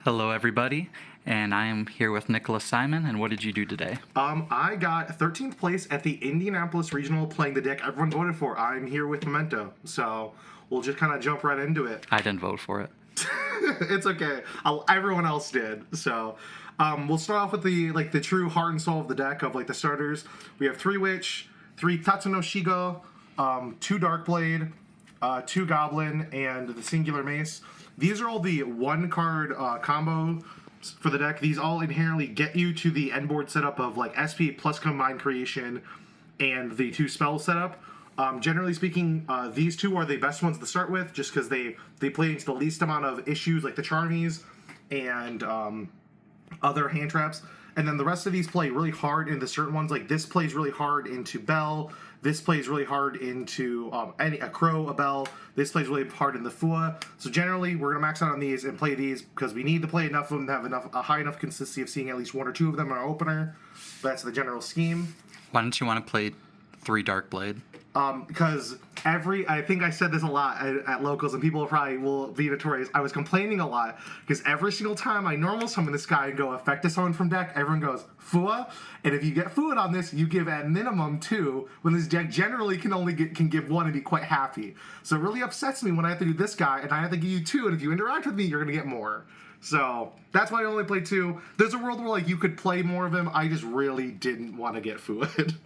Hello, everybody, and I am here with Nicholas Simon. And what did you do today? I got 13th place at the Indianapolis Regional playing the deck everyone voted for. I'm here with Memento, so we'll just kind of jump right into it. I didn't vote for it. It's okay. Everyone else did. So we'll start off with the true heart and soul of the deck of the starters. We have 3 Witch, 3 Tatsuno Shigo, 2 Darkblade, 2 Goblin, and the Singular Mace. These are all the 1-card combo for the deck. These all inherently get you to the end board setup of SP plus Combined Creation and the 2 spell setup. Generally speaking, these 2 are the best ones to start with, just because they play into the least amount of issues, like the Charmies and other hand traps. And then the rest of these play really hard into certain ones. Like this plays really hard into Bell. This plays really hard into a Crow, a Bell. This plays really hard in the Fua. So generally, we're going to max out on these and play these because we need to play enough of them to have a high enough consistency of seeing at least 1 or 2 of them in our opener. That's the general scheme. Why don't you want to play 3 Darkblade? Because I think I said this a lot at locals, and people probably will be notorious. I was complaining a lot because every single time I normal summon this guy and go effect to summon from deck, everyone goes Fua, and if you get Fua on this, you give at minimum 2. When this deck generally can give 1 and be quite happy. So it really upsets me when I have to do this guy and I have to give you 2, and if you interact with me, you're gonna get more. So that's why I only play 2. There's a world where you could play more of him. I just really didn't want to get Fua.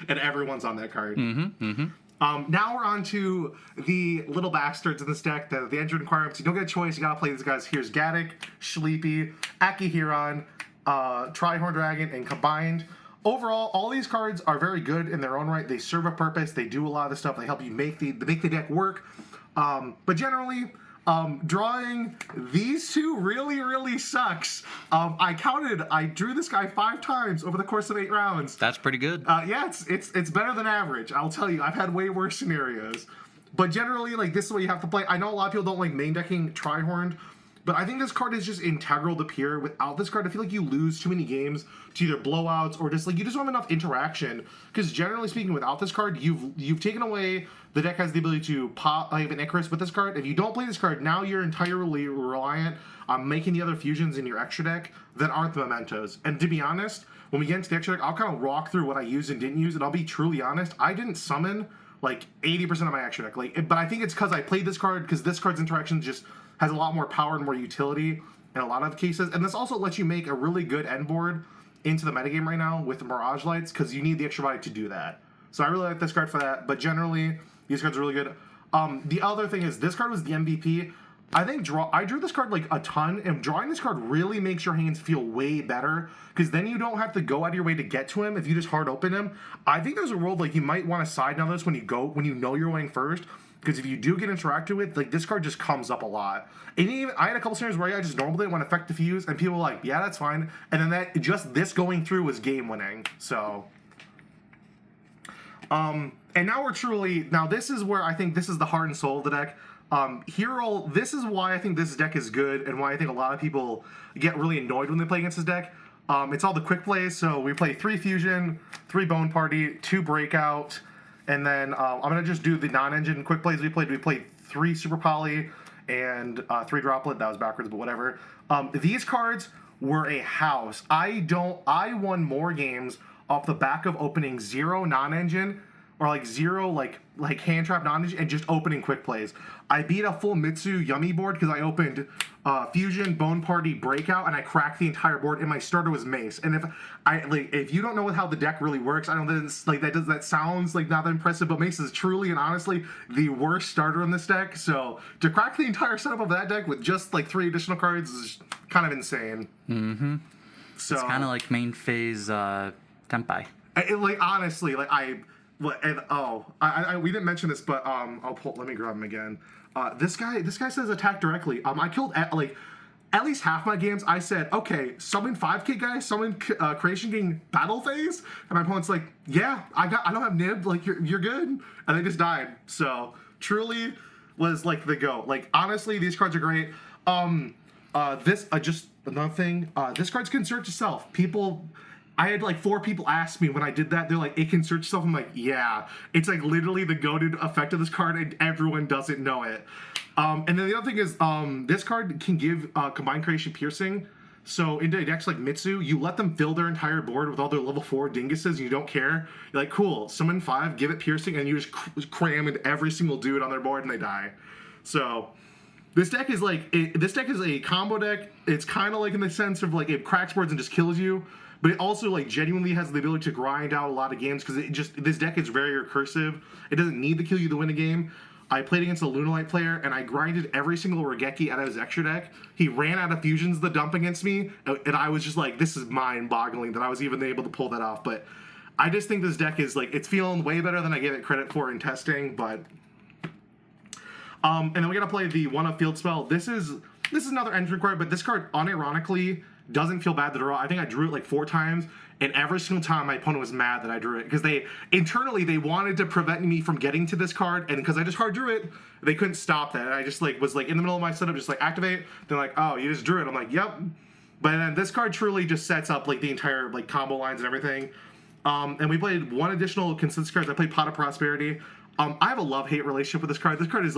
And everyone's on that card. Now we're on to the little bastards in this deck, the engine requirements. You don't get a choice. You gotta play these guys. Here's Gaddock, Sleepy, Akihiron, Trihorn Dragon, and Combined. Overall, all these cards are very good in their own right. They serve a purpose. They do a lot of the stuff. They help you make the deck work. But generally, drawing these 2 really sucks. I drew this guy 5 times over the course of 8 rounds. That's pretty good. Yeah, it's better than average. I'll tell you, I've had way worse scenarios. But generally, this is what you have to play. I know a lot of people don't like main decking Trihorned, but I think this card is just integral to Pure. Without this card, I feel like you lose too many games to either blowouts or just you just don't have enough interaction. Because generally speaking, without this card, you've taken away. The deck has the ability to pop an Icarus with this card. If you don't play this card, now you're entirely reliant on making the other fusions in your extra deck that aren't the Mementos. And to be honest, when we get into the extra deck, I'll kind of walk through what I used and didn't use, and I'll be truly honest. I didn't summon 80% of my extra deck. But I think it's because I played this card, because this card's interaction just has a lot more power and more utility in a lot of cases. And this also lets you make a really good end board into the metagame right now with the Mirage Lights, because you need the extra body to do that. So I really like this card for that. But generally, these cards are really good. The other thing is, this card was the MVP. I think I drew this card a ton, and drawing this card really makes your hands feel way better, because then you don't have to go out of your way to get to him if you just hard open him. I think there's a world you might want to side down this when you know you're going first, because if you do get interacted with, this card just comes up a lot. And even I had a couple scenarios where I just normally want to effect diffuse, and people were yeah, that's fine. And then this going through was game winning. So and now this is where I think this is the heart and soul of the deck. This is why I think this deck is good, and why I think a lot of people get really annoyed when they play against this deck. It's all the quick plays. So we play 3 Fusion, 3 Bone Party, 2 Breakout, and then I'm gonna just do the non-engine quick plays we played. We played 3 Super Poly and 3 Droplet. That was backwards, but whatever. These cards were a house. I won more games off the back of opening 0 non-engine, or 0 hand trap non-engine, and just opening quick plays. I beat a full Mitsu Yummy board because I opened Fusion, Bone Party, Breakout, and I cracked the entire board, and my starter was Mace. And if you don't know how the deck really works, I don't think that sounds not that impressive, but Mace is truly and honestly the worst starter in this deck. So to crack the entire setup of that deck with just 3 additional cards is kind of insane. So it's kind of like main phase Tempai. Honestly, we didn't mention this, but let me grab him again. This guy says attack directly. I killed at least half my games. I said, okay, summon 5k guy, summon creation king battle phase, and my opponent's yeah, I don't have nib, you're good, and they just died. So truly was the go. Honestly, these cards are great. Just another thing, this card's can search itself. I had 4 people ask me when I did that. They're it can search itself. I'm yeah. It's literally the goated effect of this card, and everyone doesn't know it. And then the other thing is, this card can give Combined Creation Piercing. So into decks like Mitsu, you let them fill their entire board with all their level 4 dinguses, and you don't care. You're like, cool, summon 5, give it Piercing, and you just cram into every single dude on their board, and they die. So this deck is this deck is a combo deck. It's kind of like in the sense of like it cracks boards and just kills you, but it also like genuinely has the ability to grind out a lot of games because this deck is very recursive. It doesn't need to kill you to win a game. I played against a Lunalite player, and I grinded every single Regeki out of his extra deck. He ran out of fusions to dump against me, and I was just like, this is mind-boggling that I was even able to pull that off. But I just think this deck is, like, it's feeling way better than I gave it credit for in testing, but... and then we're going to play the 1-up Field Spell. This is another entry card, but this card, unironically, doesn't feel bad to draw. I think I drew it, like, 4 times, and every single time my opponent was mad that I drew it because internally they wanted to prevent me from getting to this card, and because I just hard drew it, they couldn't stop that. And I just was in the middle of my setup, just activate. They're like, oh, you just drew it. I'm like, yep. But then this card truly just sets up the entire combo lines and everything. And we played 1 additional consensus cards. I played Pot of Prosperity. I have a love-hate relationship with this card. This card is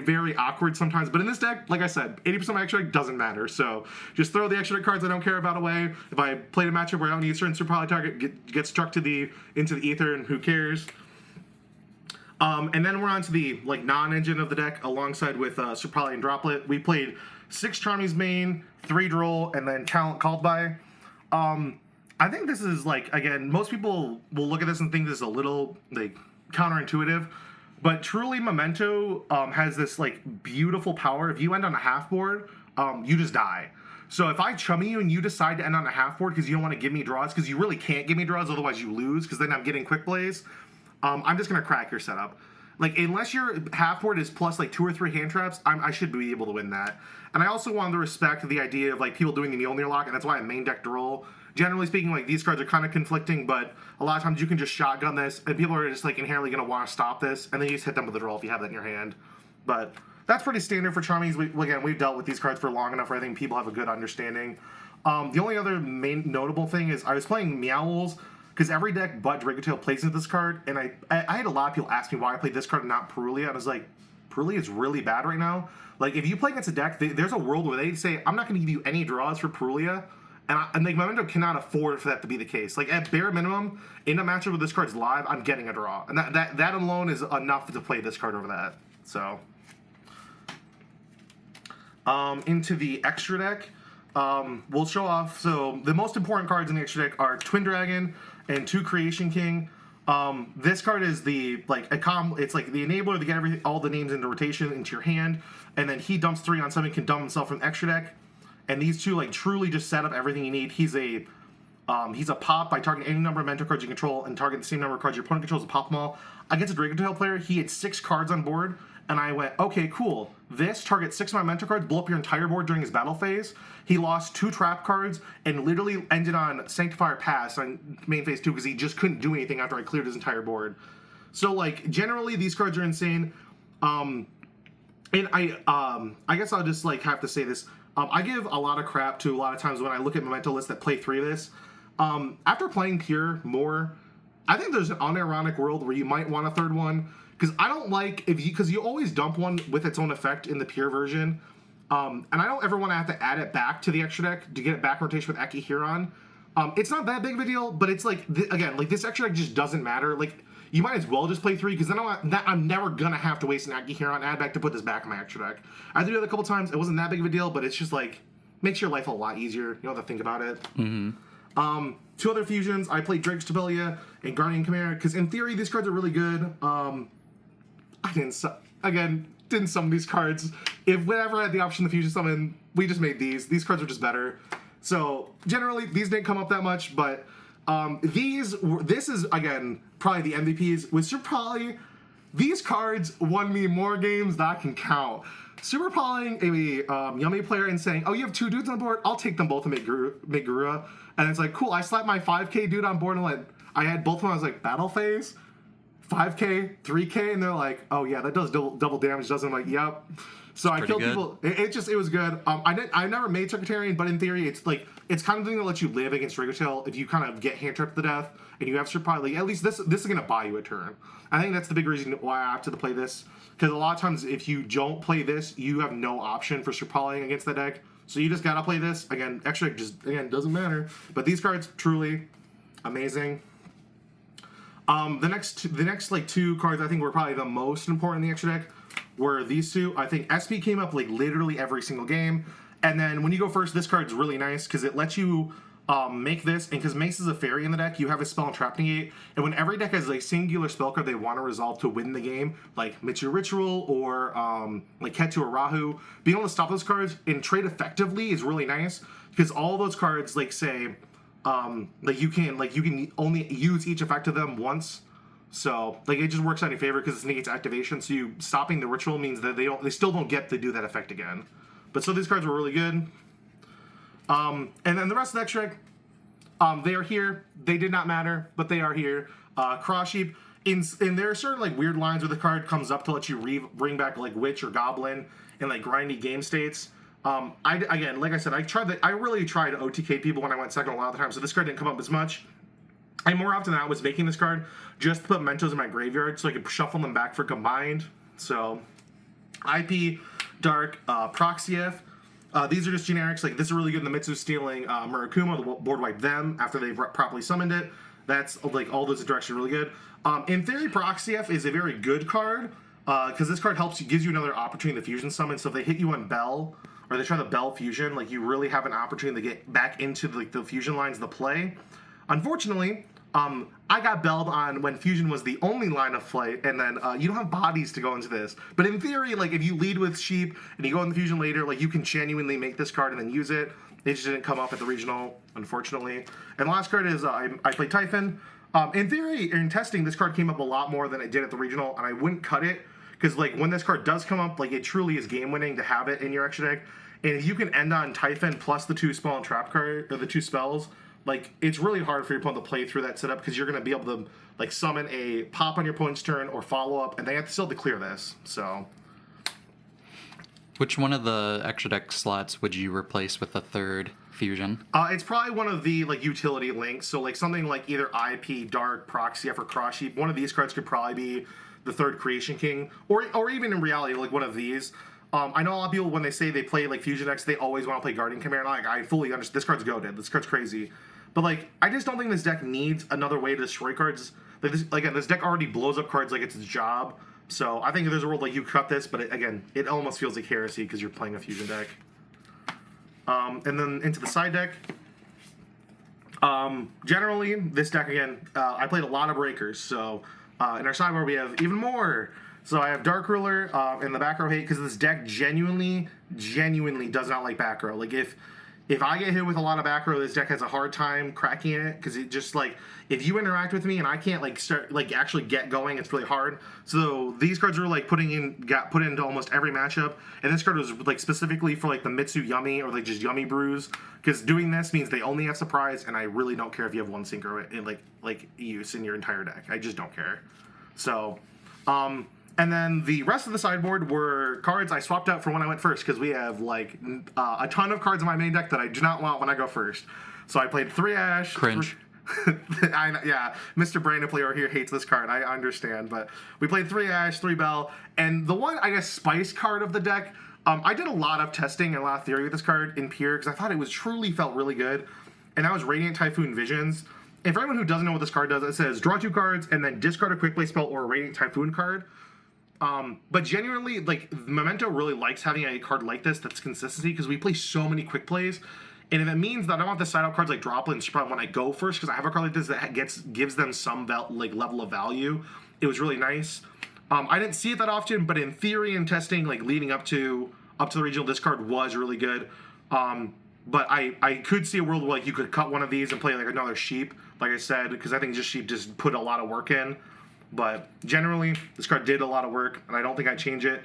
very awkward sometimes, but in this deck, like I said, 80% of my extra deck doesn't matter, so just throw the extra deck cards I don't care about away. If I played a matchup where I don't need certain super poly target, get struck into the ether, and who cares? And then we're on to the non-engine of the deck, alongside with super poly and Droplet. We played 6 Charmy's main, 3 Droll, and then Talent Called By. I think this is again, most people will look at this and think this is a little counterintuitive. But truly, Memento has this beautiful power. If you end on a half board, you just die. So if I chummy you and you decide to end on a half board because you don't want to give me draws, because you really can't give me draws, otherwise you lose, because then I'm getting quick plays, I'm just going to crack your setup. Unless your half board is plus 2 or 3 hand traps, I should be able to win that. And I also wanted to respect the idea of people doing the Mjolnir lock, and that's why I main deck Droll. Generally speaking, these cards are kind of conflicting, but a lot of times you can just shotgun this, and people are just inherently going to want to stop this, and then you just hit them with the Droll if you have that in your hand. But that's pretty standard for Charmies. We've dealt with these cards for long enough where I think people have a good understanding. The only other main notable thing is I was playing Meowls, because every deck but Dragatail plays into this card, and I had a lot of people ask me why I played this card and not Perulia. I was like, Perulia is really bad right now. If you play against a deck, there's a world where they say, I'm not going to give you any draws for Perulia. And Memento cannot afford for that to be the case. At bare minimum, in a matchup where this card's live, I'm getting a draw. And that alone is enough to play this card over that. So, into the extra deck, we'll show off. So, the most important cards in the extra deck are Twin Dragon and 2 Creation King. This card is it's the enabler to get all the names into rotation into your hand. And then he dumps 3 on something, can dump himself from the extra deck. And these 2 truly just set up everything you need. He's a pop by targeting any number of mentor cards you control and target the same number of cards your opponent controls to pop them all. Against a Dragatail player, he had 6 cards on board, and I went, okay, cool. This targets 6 of my mentor cards, blow up your entire board during his battle phase. He lost 2 trap cards and literally ended on Sanctifier Pass on main phase 2 because he just couldn't do anything after I cleared his entire board. So generally these cards are insane. And I guess I'll just have to say this. I give a lot of crap to a lot of times when I look at Memento lists that play 3 of this. After playing Pure more, I think there's an unironic world where you might want a 3rd one. Because I don't because you always dump one with its own effect in the Pure version. And I don't ever want to have to add it back to the extra deck to get it back rotation with Eki Huron. It's not that big of a deal, but it's this extra deck just doesn't matter. You might as well just play 3, because then I'm never going to have to waste an Eki Huron add back to put this back in my extra deck. I did it a couple times. It wasn't that big of a deal, but it's just makes your life a lot easier. You don't have to think about it. Mm-hmm. 2 other fusions. I played Drake Stabelia and Guardian Chimera, because in theory, these cards are really good. I didn't summon these cards. If whenever I had the option to fusion summon, we just made these. These cards are just better. So, generally, these didn't come up that much, but... this is, again, probably the MVPs. With Super Poly, these cards won me more games than I can count. Super Polying a Yummy player and saying, oh, you have 2 dudes on board? I'll take them both and make Garura. And it's cool, I slapped my 5k dude on board and I had both of them, I was battle phase, 5k, 3k, and they're like, oh yeah, that does double damage, doesn't it? I'm like, yep. So I pretty killed good. people. It was good. I never made Secretarian, but in theory, it's kind of the thing that lets you live against Riggertail if you kind of get hand trapped to death and you have surprise. Like at least this is gonna buy you a turn. I think that's the big reason why I opted to play this, because a lot of times if you don't play this, you have no option for surprising against the deck. So you just gotta play this. Again, extra deck just doesn't matter. But these cards truly amazing. The next like two cards I think were probably the most important in the extra deck were these two. I think SP came up like literally every single game. And then when you go first, this card's really nice because it lets you make this, and because Mace is a fairy in the deck, you have a spell and trap negate. And when every deck has a singular spell card they want to resolve to win the game, like Mitsu Ritual or like Ketu or Rahu, being able to stop those cards and trade effectively is really nice because all those cards like say you can only use each effect of them once. So like it just works out in your favor because it negates activation. So you stopping the ritual means that they still don't get to do that effect again. But so these cards were really good. And then the rest of the extra deck, they are here. They did not matter, but they are here. Cross Sheep. And there are certain like weird lines where the card comes up to let you bring back like Witch or Goblin in like grindy game states. Again, like I said, I really tried to OTK people when I went second a lot of the time, so this card didn't come up as much. And more often than not, I was making this card just to put Mentos in my graveyard so I could shuffle them back for combined. So, IP, Dark, Proxiev. These are just generics. Like this is really good in the Mitsu stealing Murakuma, the board wipe them after they've properly summoned it. That's like all those directions really good. In theory, Proxiev is a very good card because this card gives you another opportunity to fusion summon. So if they hit you on Bell or they try the Bell fusion, like you really have an opportunity to get back into the fusion lines of the play. Unfortunately, I got belled on when fusion was the only line of play, and then you don't have bodies to go into this. But in theory, like if you lead with Sheep and you go in the fusion later, like you can genuinely make this card and then use it. It just didn't come up at the regional, unfortunately. And the last card is I played Typhon. In theory, in testing, this card came up a lot more than it did at the regional, and I wouldn't cut it because like when this card does come up, like it truly is game winning to have it in your extra deck. And if you can end on Typhon plus the 2 spell and trap card or the 2 spells, like it's really hard for your opponent to play through that setup because you're going to be able to like summon a pop on your opponent's turn or follow up, and they have to still to clear this. So, which one of the extra deck slots would you replace with a third fusion? It's probably one of the like utility links. So like something like either IP, Dark, Proxy, or Cross Sheep. One of these cards could probably be the third Creation King, or even in reality like one of these. I know a lot of people when they say they play like fusion decks, they always want to play Guardian Chimera. Like I fully understand. This card's goated. This card's crazy. But like, I just don't think this deck needs another way to destroy cards. Like this, again, this deck already blows up cards like it's its job. So I think if there's a world like you cut this, but it almost feels like heresy because you're playing a fusion deck. And then into the side deck. Generally, this deck again, I played a lot of breakers. So in our sideboard we have even more. So I have Dark Ruler in the back row hate because this deck genuinely does not like back row. Like if I get hit with a lot of back row, this deck has a hard time cracking it because it just like if you interact with me and I can't like start like actually get going, it's really hard. So these cards are like put into almost every matchup, and this card was like specifically for like the Mitsu Yummy or like just Yummy Brews because doing this means they only have surprise, and I really don't care if you have one synchro in like use in your entire deck. I just don't care. So, and then the rest of the sideboard were cards I swapped out for when I went first because we have like a ton of cards in my main deck that I do not want when I go first. So I played 3 Ash. Cringe. Yeah, Mr. Brandon player here hates this card. I understand, but we played 3 Ash, 3 Bell, and the one I guess spice card of the deck. I did a lot of testing and a lot of theory with this card in Pure because I thought it was truly felt really good, and that was Radiant Typhoon Visions. And for anyone who doesn't know what this card does, it says draw 2 cards and then discard a quick play spell or a Radiant Typhoon card. But genuinely, like, Memento really likes having a card like this that's consistency because we play so many quick plays. And if it means that I want the side out cards like Droplet and Sprout when I go first because I have a card like this that gives them some level of value, it was really nice. I didn't see it that often, but in theory and testing, like leading up to the regional, this card was really good. But I could see a world where like you could cut one of these and play like another Sheep, like I said, because I think Sheep just put a lot of work in. But generally, this card did a lot of work, and I don't think I'd change it.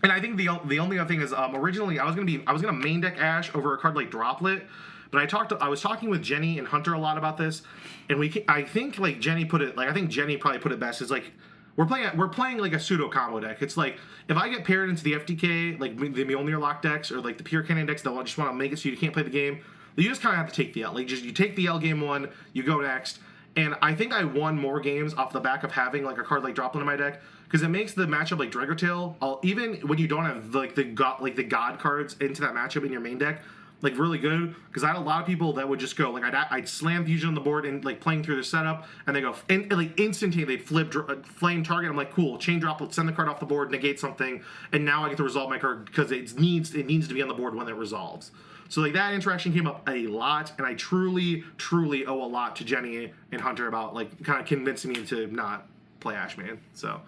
And I think the only other thing is originally I was gonna main deck Ash over a card like Droplet, but I was talking with Jenny and Hunter a lot about this, and I think Jenny probably put it best. Is like we're playing like a pseudo combo deck. It's like if I get paired into the FTK, like the Mjolnir lock decks or like the pure cannon decks that just want to make it so you can't play the game, you just kind of have to take the L. Like you take the L game one, you go next. And I think I won more games off the back of having like a card like Droplin in my deck because it makes the matchup like Dragotail, even when you don't have like the god cards into that matchup in your main deck, like really good. Because I had a lot of people that would just go like I'd slam Fusion on the board and like playing through the setup, and they go and like instantaneously they'd flip flame target. I'm like, cool, chain Droplet, send the card off the board, negate something, and now I get to resolve my card because it needs to be on the board when it resolves. So like that interaction came up a lot, and I truly owe a lot to Jenny and Hunter about like kind of convincing me to not play Ashman. So,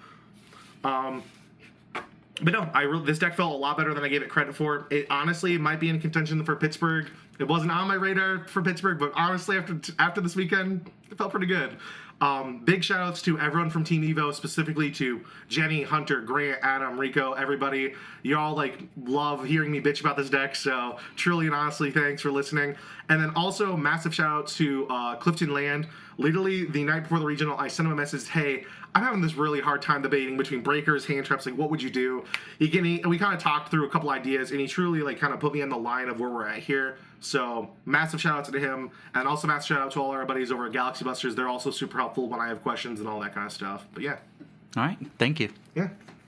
but no, this deck felt a lot better than I gave it credit for. It honestly might be in contention for Pittsburgh. It wasn't on my radar for Pittsburgh, but honestly, after this weekend, it felt pretty good. Big shout outs to everyone from Team Evo, specifically to Jenny, Hunter, Grant, Adam, Rico, everybody. Y'all like love hearing me bitch about this deck, so truly and honestly, thanks for listening. And then also massive shout out to Clifton Land. Literally the night before the regional, I sent him a message, hey, I'm having this really hard time debating between breakers, hand traps, like what would you do? We kind of talked through a couple ideas, and he truly like kind of put me on the line of where we're at here. So massive shout out to him, and also massive shout out to all our buddies over at Galaxy Busters. They're also super helpful when I have questions and all that kind of stuff. But yeah. All right. Thank you. Yeah.